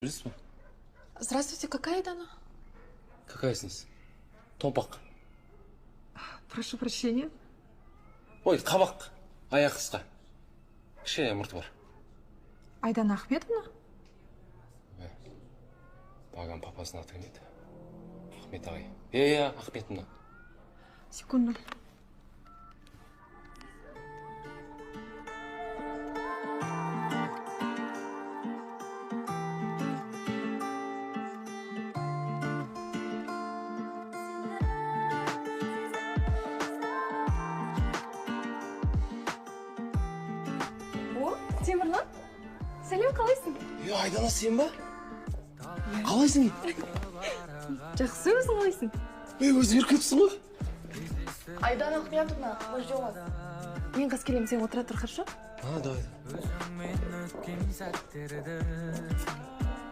Білесіз ба? Здравствуйте, какая это она? Какая снись? Томпақ. Прошу прощения. Ой, қабақ. Аяқ қысқа. Кішкене мұрты бар. Айдана Ахметовна? Баған папасының аты кім еді? Ахмет ағай. Иә, Ахметовна. Секунду. О, Темірлан, сәлем, қалайсың? Айдана сен ба? Қалайсың? Жақсы, өзің қалайсың? Өзгеріп кетіпсің ғой. Айдана Ахметовна, мы ждем вас. Мен қас келем, сен отыра тұр, хорошо? Давай.